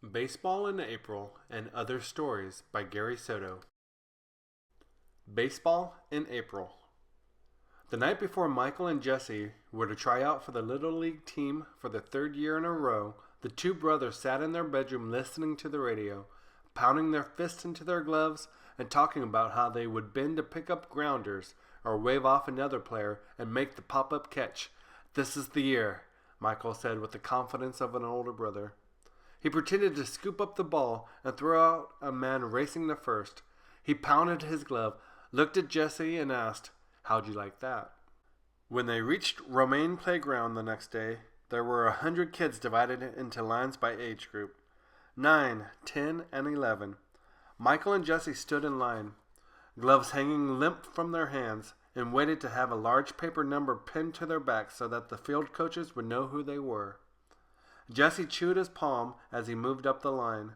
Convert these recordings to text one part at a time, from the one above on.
Baseball in April and Other Stories by Gary Soto. Baseball in April. The night before Michael and Jesse were to try out for the Little League team for the third year in a row, the two brothers sat in their bedroom listening to the radio, pounding their fists into their gloves and talking about how they would bend to pick up grounders or wave off another player and make the pop-up catch. "This is the year," Michael said with the confidence of an older brother. He pretended to scoop up the ball and throw out a man racing to first. He pounded his glove, looked at Jesse, and asked, "How'd you like that?" When they reached Romaine Playground the next day, there were 100 kids divided into lines by age group. 9, 10, and 11. Michael and Jesse stood in line, gloves hanging limp from their hands, and waited to have a large paper number pinned to their backs so that the field coaches would know who they were. Jesse chewed his palm as he moved up the line.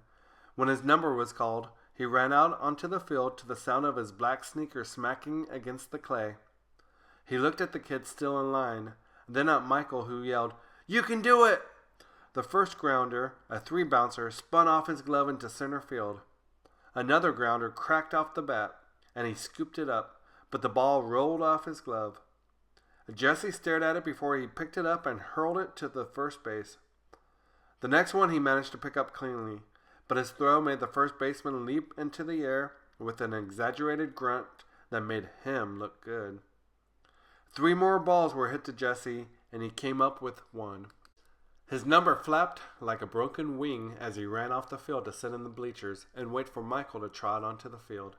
When his number was called, he ran out onto the field to the sound of his black sneakers smacking against the clay. He looked at the kids still in line, then at Michael, who yelled, "You can do it!" The first grounder, a three bouncer, spun off his glove into center field. Another grounder cracked off the bat, and he scooped it up, but the ball rolled off his glove. Jesse stared at it before he picked it up and hurled it to the first base. The next one he managed to pick up cleanly, but his throw made the first baseman leap into the air with an exaggerated grunt that made him look good. 3 more balls were hit to Jesse, and he came up with 1. His number flapped like a broken wing as he ran off the field to sit in the bleachers and wait for Michael to trot onto the field.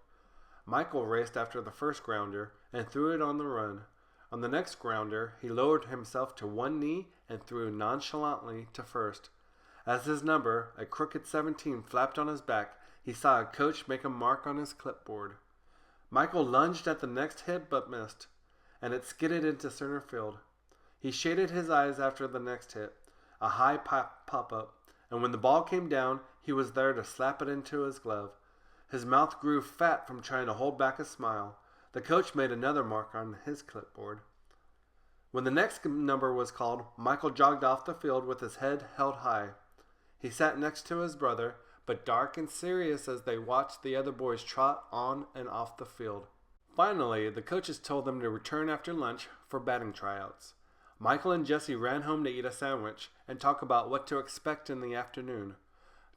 Michael raced after the first grounder and threw it on the run. On the next grounder, he lowered himself to one knee and threw nonchalantly to first. As his number, a crooked 17, flapped on his back, he saw a coach make a mark on his clipboard. Michael lunged at the next hit but missed, and it skidded into center field. He shaded his eyes after the next hit, a high pop-up, and when the ball came down, he was there to slap it into his glove. His mouth grew fat from trying to hold back a smile. The coach made another mark on his clipboard. When the next number was called, Michael jogged off the field with his head held high. He sat next to his brother, but dark and serious as they watched the other boys trot on and off the field. Finally, the coaches told them to return after lunch for batting tryouts. Michael and Jesse ran home to eat a sandwich and talk about what to expect in the afternoon.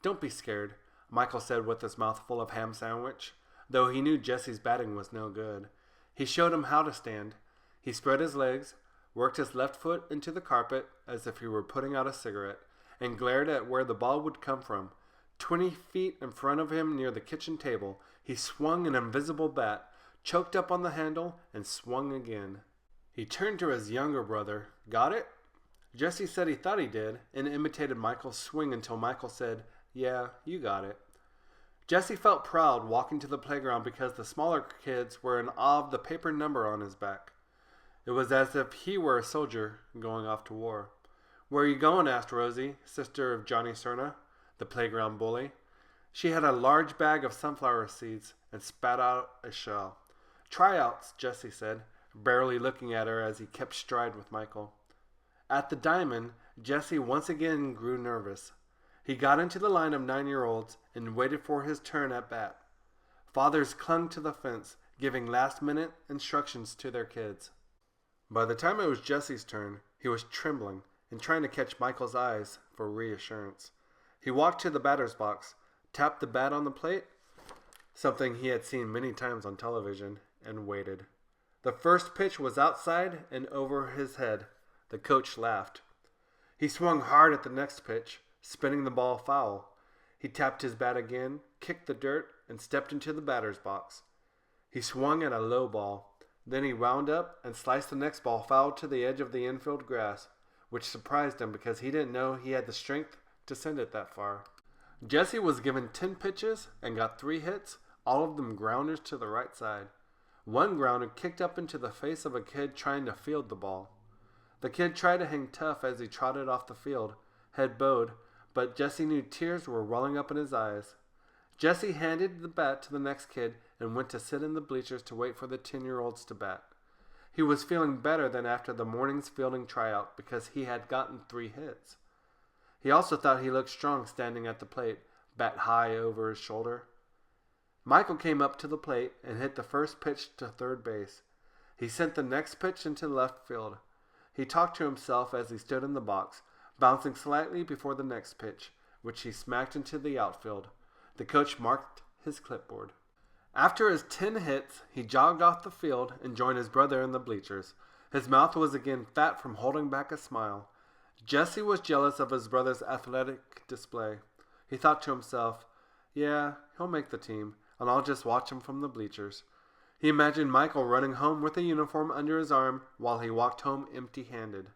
"Don't be scared," Michael said with his mouth full of ham sandwich, though he knew Jesse's batting was no good. He showed him how to stand. He spread his legs, worked his left foot into the carpet as if he were putting out a cigarette, and glared at where the ball would come from. 20 feet in front of him near the kitchen table, he swung an invisible bat, choked up on the handle, and swung again. He turned to his younger brother. "Got it?" Jesse said he thought he did, and imitated Michael's swing until Michael said, "Yeah, you got it." Jesse felt proud walking to the playground because the smaller kids were in awe of the paper number on his back. It was as if he were a soldier going off to war. "Where are you going?" asked Rosie, sister of Johnny Cerna, the playground bully. She had a large bag of sunflower seeds and spat out a shell. "Tryouts," Jesse said, barely looking at her as he kept stride with Michael. At the diamond, Jesse once again grew nervous. He got into the line of 9-year-olds and waited for his turn at bat. Fathers clung to the fence, giving last-minute instructions to their kids. By the time it was Jesse's turn, he was trembling and trying to catch Michael's eyes for reassurance. He walked to the batter's box, tapped the bat on the plate, something he had seen many times on television, and waited. The first pitch was outside and over his head. The coach laughed. He swung hard at the next pitch, spinning the ball foul. He tapped his bat again, kicked the dirt, and stepped into the batter's box. He swung at a low ball. Then he wound up and sliced the next ball foul to the edge of the infield grass, which surprised him because he didn't know he had the strength to send it that far. Jesse was given 10 pitches and got 3 hits, all of them grounders to the right side. One grounder kicked up into the face of a kid trying to field the ball. The kid tried to hang tough as he trotted off the field, head bowed, but Jesse knew tears were welling up in his eyes. Jesse handed the bat to the next kid and went to sit in the bleachers to wait for the 10-year-olds to bat. He was feeling better than after the morning's fielding tryout because he had gotten 3 hits. He also thought he looked strong standing at the plate, bat high over his shoulder. Michael came up to the plate and hit the first pitch to third base. He sent the next pitch into left field. He talked to himself as he stood in the box, bouncing slightly before the next pitch, which he smacked into the outfield. The coach marked his clipboard. After his 10 hits, he jogged off the field and joined his brother in the bleachers. His mouth was again fat from holding back a smile. Jesse was jealous of his brother's athletic display. He thought to himself, yeah, he'll make the team, and I'll just watch him from the bleachers. He imagined Michael running home with a uniform under his arm while he walked home empty-handed.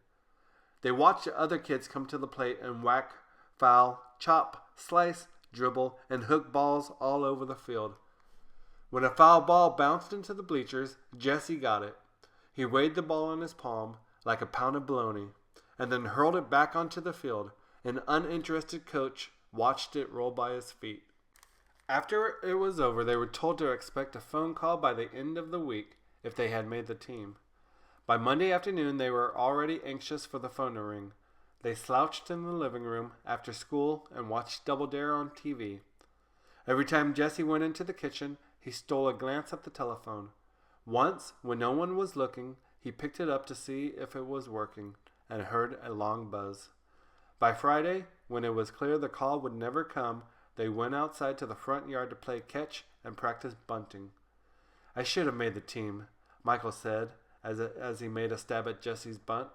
They watched the other kids come to the plate and whack, foul, chop, slice, dribble, and hook balls all over the field. When a foul ball bounced into the bleachers, Jesse got it. He weighed the ball in his palm like a pound of bologna, and then hurled it back onto the field. An uninterested coach watched it roll by his feet. After it was over, they were told to expect a phone call by the end of the week if they had made the team. By Monday afternoon, they were already anxious for the phone to ring. They slouched in the living room after school and watched Double Dare on TV. Every time Jesse went into the kitchen, he stole a glance at the telephone. Once, when no one was looking, he picked it up to see if it was working and heard a long buzz. By Friday, when it was clear the call would never come, they went outside to the front yard to play catch and practice bunting. I should have made the team, Michael said as he made a stab at Jesse's bunt.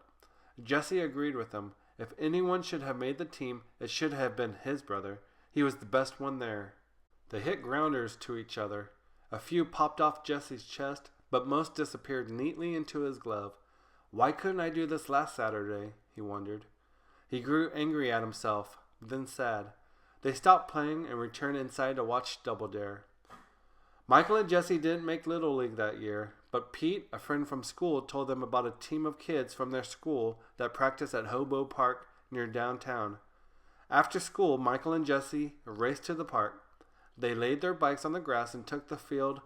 Jesse agreed with him. If anyone should have made the team, it should have been his brother. He was the best one there. They hit grounders to each other. A few popped off Jesse's chest, but most disappeared neatly into his glove. Why couldn't I do this last Saturday? He wondered. He grew angry at himself, then sad. They stopped playing and returned inside to watch Double Dare. Michael and Jesse didn't make Little League that year, but Pete, a friend from school, told them about a team of kids from their school that practiced at Hobo Park near downtown. After school, Michael and Jesse raced to the park. They laid their bikes on the grass and took the field.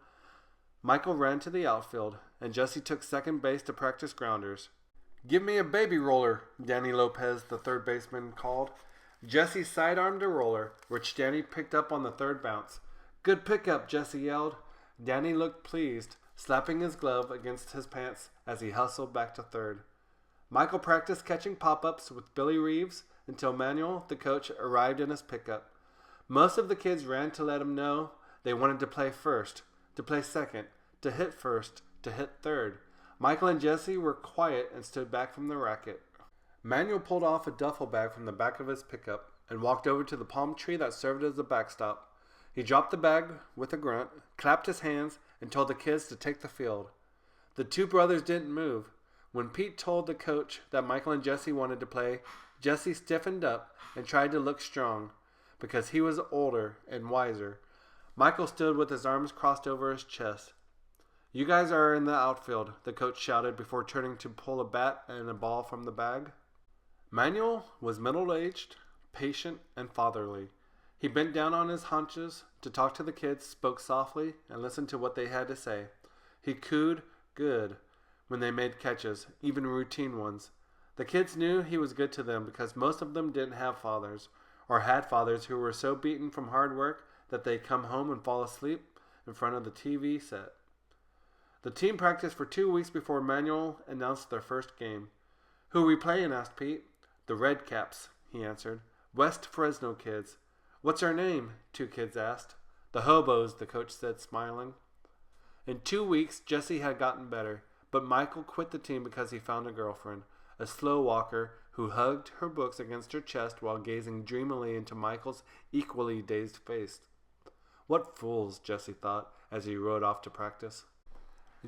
Michael ran to the outfield, and Jesse took second base to practice grounders. "Give me a baby roller," Danny Lopez, the third baseman, called. Jesse sidearmed a roller, which Danny picked up on the third bounce. "Good pickup," Jesse yelled. Danny looked pleased, slapping his glove against his pants as he hustled back to third. Michael practiced catching pop-ups with Billy Reeves until Manuel, the coach, arrived in his pickup. Most of the kids ran to let him know they wanted to play first, to play second, to hit first, to hit third. Michael and Jesse were quiet and stood back from the racket. Manuel pulled off a duffel bag from the back of his pickup and walked over to the palm tree that served as a backstop. He dropped the bag with a grunt, clapped his hands, and told the kids to take the field. The two brothers didn't move. When Pete told the coach that Michael and Jesse wanted to play, Jesse stiffened up and tried to look strong, because he was older and wiser. Michael stood with his arms crossed over his chest. "You guys are in the outfield," the coach shouted before turning to pull a bat and a ball from the bag. Manuel was middle-aged, patient, and fatherly. He bent down on his haunches to talk to the kids, spoke softly, and listened to what they had to say. He cooed "good" when they made catches, even routine ones. The kids knew he was good to them because most of them didn't have fathers, or had fathers who were so beaten from hard work that they'd come home and fall asleep in front of the TV set. The team practiced for 2 weeks before Manuel announced their first game. "Who are we playing?" asked Pete. "The Red Caps," he answered. "West Fresno kids." "What's our name?" 2 kids asked. "The Hobos," the coach said, smiling. In 2 weeks, Jesse had gotten better, but Michael quit the team because he found a girlfriend, a slow walker who hugged her books against her chest while gazing dreamily into Michael's equally dazed face. What fools, Jesse thought as he rode off to practice.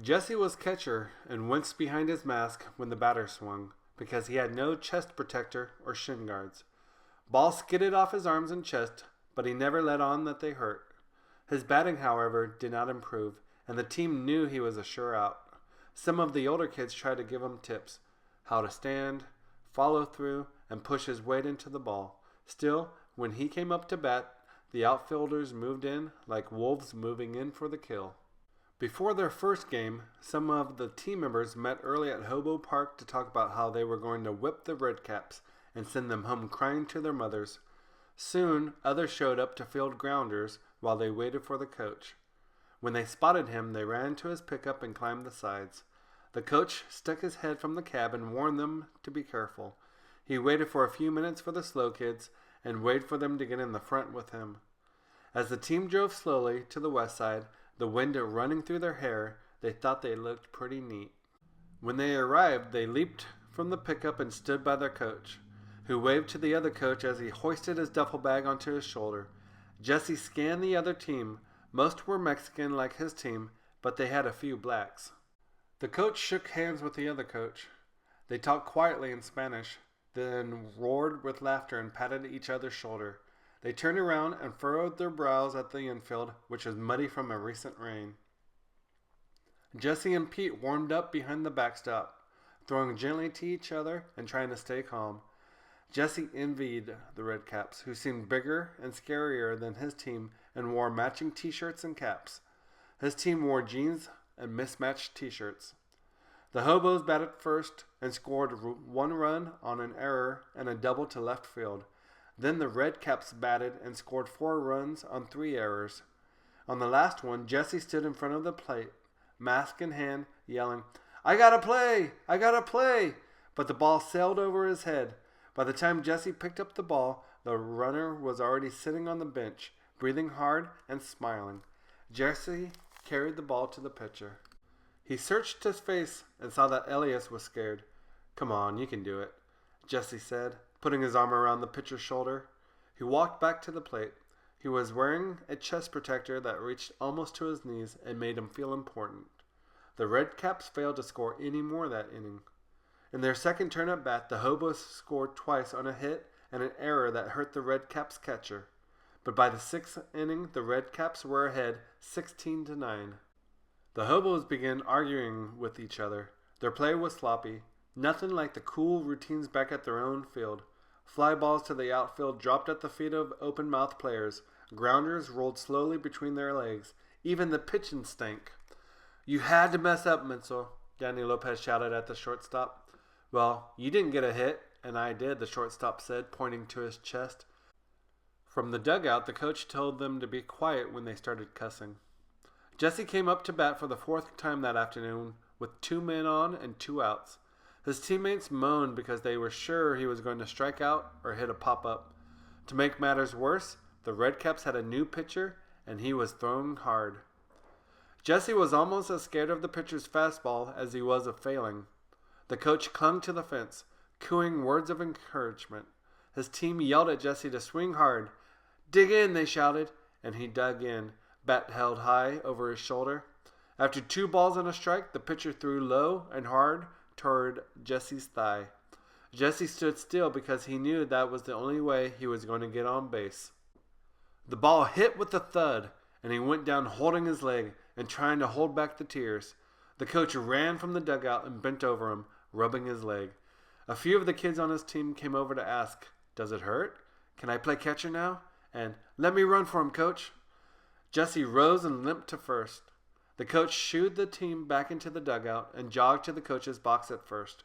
Jesse was catcher and winced behind his mask when the batter swung, because he had no chest protector or shin guards. Balls skidded off his arms and chest, but he never let on that they hurt. His batting, however, did not improve, and the team knew he was a sure out. Some of the older kids tried to give him tips, how to stand, follow through, and push his weight into the ball. Still, when he came up to bat, the outfielders moved in like wolves moving in for the kill. Before their first game, some of the team members met early at Hobo Park to talk about how they were going to whip the Red Caps and send them home crying to their mothers. Soon, others showed up to field grounders while they waited for the coach. When they spotted him, they ran to his pickup and climbed the sides. The coach stuck his head from the cab and warned them to be careful. He waited for a few minutes for the slow kids and waited for them to get in the front with him. As the team drove slowly to the west side, the wind running through their hair, they thought they looked pretty neat. When they arrived, they leaped from the pickup and stood by their coach, who waved to the other coach as he hoisted his duffel bag onto his shoulder. Jesse scanned the other team. Most were Mexican like his team, but they had a few blacks. The coach shook hands with the other coach. They talked quietly in Spanish, then roared with laughter and patted each other's shoulder. They turned around and furrowed their brows at the infield, which was muddy from a recent rain. Jesse and Pete warmed up behind the backstop, throwing gently to each other and trying to stay calm. Jesse envied the Redcaps, who seemed bigger and scarier than his team and wore matching t-shirts and caps. His team wore jeans and mismatched t-shirts. The Hobos batted first and scored one run on an error and a double to left field. Then the Redcaps batted and scored 4 runs on 3 errors. On the last one, Jesse stood in front of the plate, mask in hand, yelling, "I gotta play! I gotta play!" But the ball sailed over his head. By the time Jesse picked up the ball, the runner was already sitting on the bench, breathing hard and smiling. Jesse carried the ball to the pitcher. He searched his face and saw that Elias was scared. "Come on, you can do it," Jesse said, putting his arm around the pitcher's shoulder. He walked back to the plate. He was wearing a chest protector that reached almost to his knees and made him feel important. The Redcaps failed to score any more that inning. In their second turn at bat, the Hobos scored twice on a hit and an error that hurt the Redcaps catcher. But by the 6th inning, the Redcaps were ahead 16-9. The Hobos began arguing with each other. Their play was sloppy, nothing like the cool routines back at their own field. Fly balls to the outfield dropped at the feet of open-mouthed players. Grounders rolled slowly between their legs. Even the pitching stank. "You had to mess up, Mitchell," Danny Lopez shouted at the shortstop. "Well, you didn't get a hit, and I did," the shortstop said, pointing to his chest. From the dugout, the coach told them to be quiet when they started cussing. Jesse came up to bat for the 4th time that afternoon with 2 men on and 2 outs. His teammates moaned because they were sure he was going to strike out or hit a pop-up. To make matters worse, the Redcaps had a new pitcher, and he was throwing hard. Jesse was almost as scared of the pitcher's fastball as he was of failing. The coach clung to the fence, cooing words of encouragement. His team yelled at Jesse to swing hard. "Dig in," they shouted, and he dug in, bat held high over his shoulder. After 2 balls and a strike, the pitcher threw low and hard toward Jesse's thigh. Jesse stood still because he knew that was the only way he was going to get on base. The ball hit with a thud, and he went down holding his leg and trying to hold back the tears. The coach ran from the dugout and bent over him, rubbing his leg. A few of the kids on his team came over to ask, "Does it hurt? Can I play catcher now?" And, "Let me run for him, coach." Jesse rose and limped to first. The coach shooed the team back into the dugout and jogged to the coach's box at first.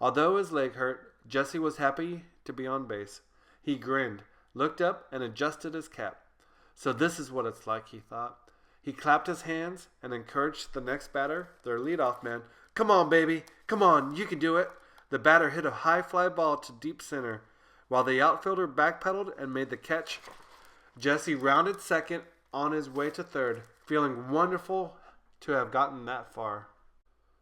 Although his leg hurt, Jesse was happy to be on base. He grinned, looked up, and adjusted his cap. "So this is what it's like," he thought. He clapped his hands and encouraged the next batter, their leadoff man. "Come on, baby. Come on, you can do it." The batter hit a high fly ball to deep center. While the outfielder backpedaled and made the catch, Jesse rounded second on his way to third, feeling wonderful to have gotten that far.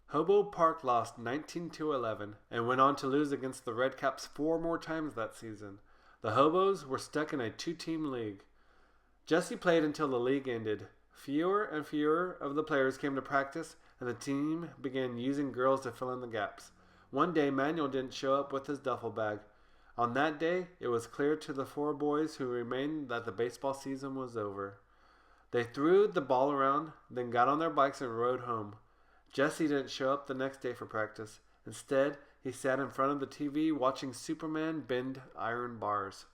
Hobo Park lost 19-11 and went on to lose against the Redcaps 4 more times that season. The Hobos were stuck in a 2-team league. Jesse played until the league ended. Fewer and fewer of the players came to practice, and the team began using girls to fill in the gaps. One day, Manuel didn't show up with his duffel bag. On that day, it was clear to the 4 boys who remained that the baseball season was over. They threw the ball around, then got on their bikes and rode home. Jesse didn't show up the next day for practice. Instead, he sat in front of the TV watching Superman bend iron bars.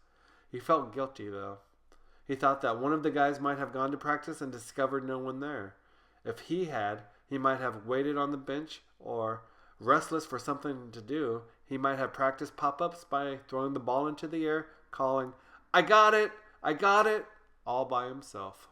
He felt guilty, though. He thought that one of the guys might have gone to practice and discovered no one there. If he had, he might have waited on the bench or Restless for something to do, he might have practiced pop-ups by throwing the ball into the air, calling, I got it! I got it! All by himself.